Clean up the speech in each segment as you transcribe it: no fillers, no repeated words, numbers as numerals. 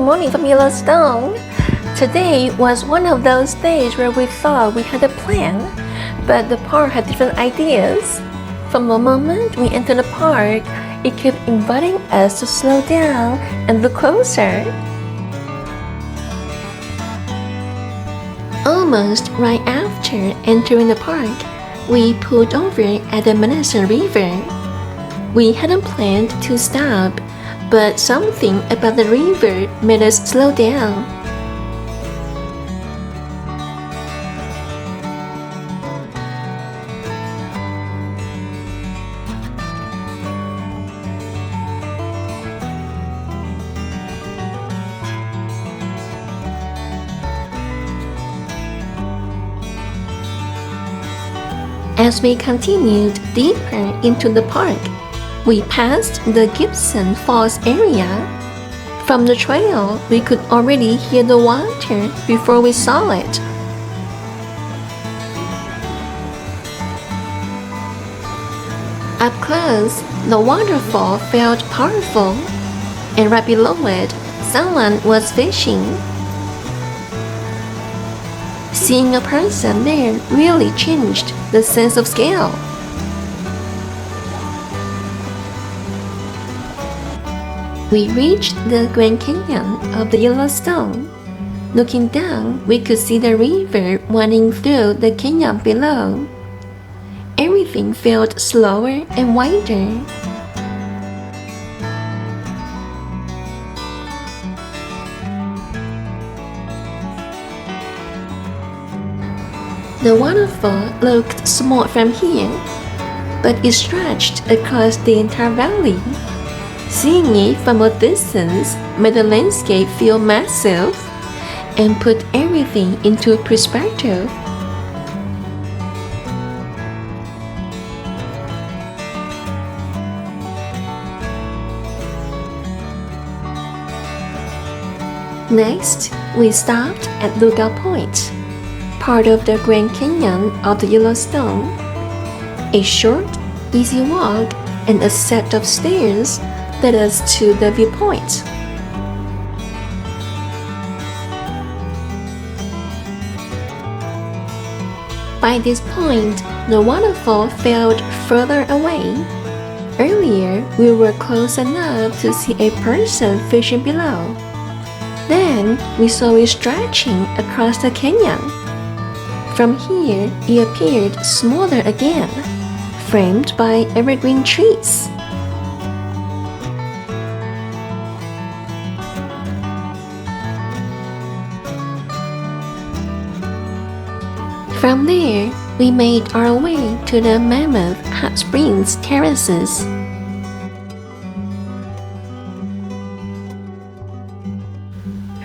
morning from Yellowstone. Today was one of those days where we thought we had a plan, but the park had different ideas. From the moment we entered the park, it kept inviting us to slow down and look closer. Almost right after entering the park, we pulled over at the Madison River. We hadn't planned to stop, but something about the river made us slow down. As we continued deeper into the park, we passed the Gibbon Falls area. From the trail, we could already hear the water before we saw it. Up close, the waterfall felt powerful, and right below it, someone was fishing. Seeing a person there really changed the sense of scale. We reached the Grand Canyon of the Yellowstone. Looking down, we could see the river winding through the canyon below. Everything felt slower and wider. The waterfall looked small from here, but it stretched across the entire valley. Seeing it from a distance made the landscape feel massive and put everything into perspective. Next, we stopped at Lookout Point, part of the Grand Canyon of the Yellowstone. A short, easy walk and a set of stairs led us to the viewpoint. By this point, the waterfall felt further away. Earlier, we were close enough to see a person fishing below. Then, we saw it stretching across the canyon. From here, it appeared smaller again, framed by evergreen trees. From there, we made our way to the Mammoth Hot Springs Terraces.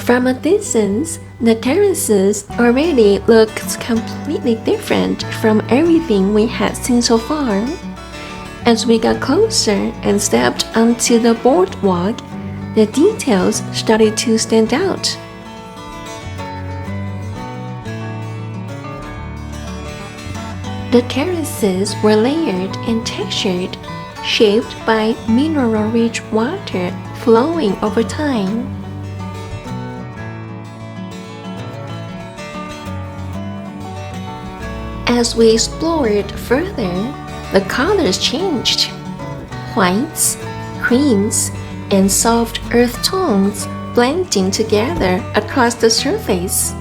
From a distance, the terraces already looked completely different from everything we had seen so far. As we got closer and stepped onto the boardwalk, the details started to stand out. The terraces were layered and textured, shaped by mineral-rich water flowing over time. As we explored further, the colors changed. Whites, creams, and soft earth tones blending together across the surface.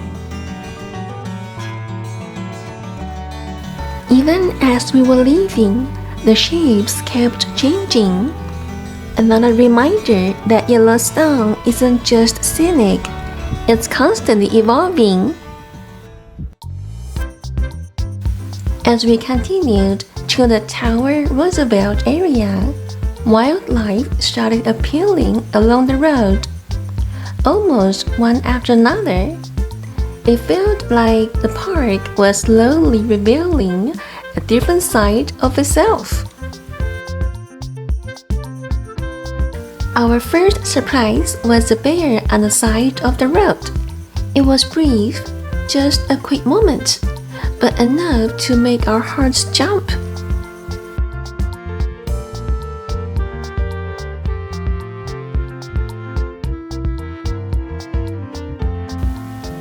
Even as we were leaving, the shapes kept changing. Another reminder that Yellowstone isn't just scenic, it's constantly evolving. As we continued to the Tower Roosevelt area, wildlife started appearing along the road, almost one after another. It felt like the park was slowly revealing a different side of itself. Our first surprise was a bear on the side of the road. It was brief, just a quick moment, but enough to make our hearts jump.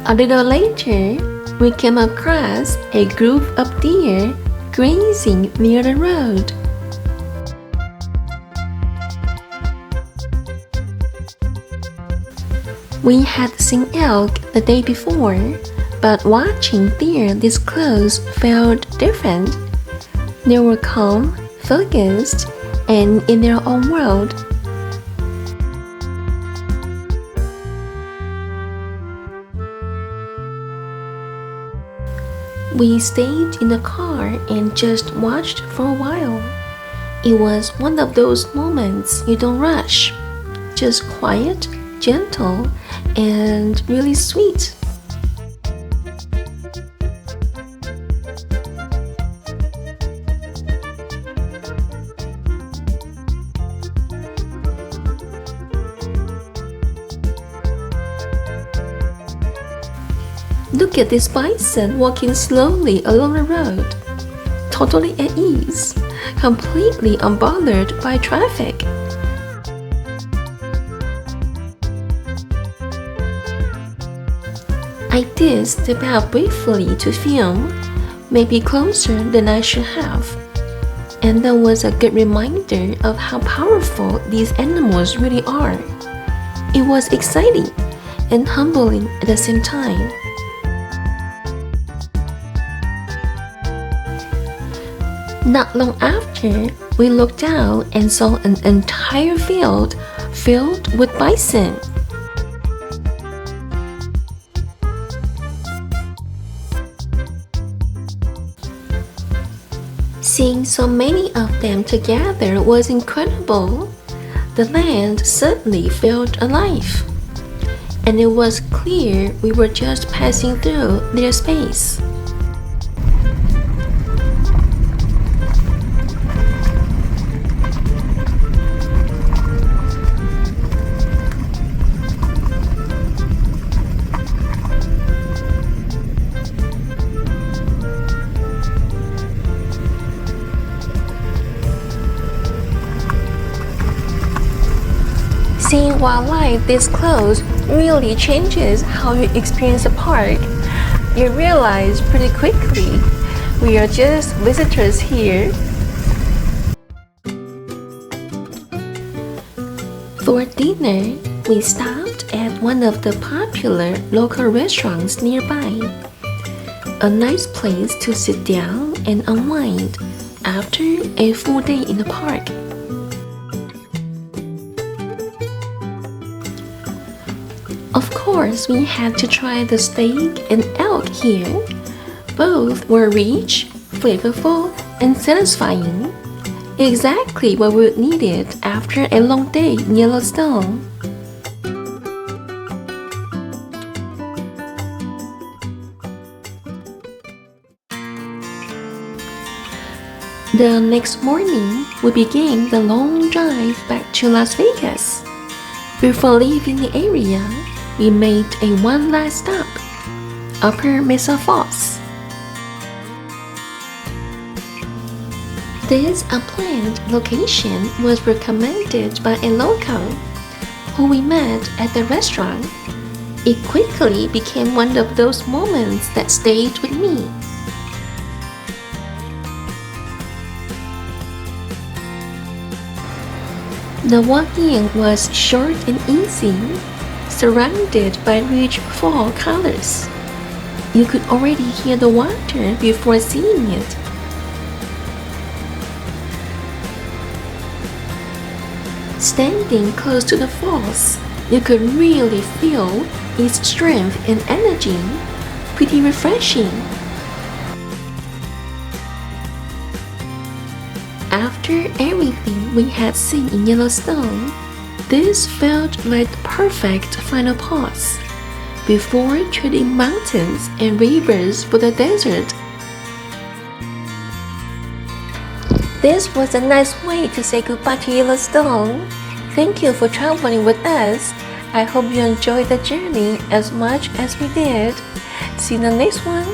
A little later, we came across a group of deer grazing near the road. We had seen elk the day before, but watching deer this close felt different. They were calm, focused, and in their own world. We stayed in the car and just watched for a while. It was one of those moments you don't rush, just quiet, gentle, and really sweet. Look at this bison walking slowly along the road, totally at ease, completely unbothered by traffic. I did step out briefly to film, maybe closer than I should have, and that was a good reminder of how powerful these animals really are. It was exciting and humbling at the same time. Not long after, we looked out and saw an entire field filled with bison. Seeing so many of them together was incredible. The land suddenly felt alive, and it was clear we were just passing through their space. Seeing wildlife this close really changes how you experience a park. You realize pretty quickly we are just visitors here. For dinner, we stopped at one of the popular local restaurants nearby. A nice place to sit down and unwind after a full day in the park. Of course, we had to try the steak and elk here. Both were rich, flavorful, and satisfying. Exactly what we needed after a long day in Yellowstone. The next morning, we began the long drive back to Las Vegas. Before leaving the area, we made a one last stop, Upper Mesa Falls. This unplanned location was recommended by a local who we met at the restaurant. It quickly became one of those moments that stayed with me. The walk-in was short and easy, surrounded by rich fall colors. You could already hear the water before seeing it. Standing close to the falls, you could really feel its strength and energy. Pretty refreshing. After everything we had seen in Yellowstone, this felt like the perfect final pause before trading mountains and rivers for the desert. This was a nice way to say goodbye to Yellowstone. Thank you for traveling with us. I hope you enjoyed the journey as much as we did. See you in the next one.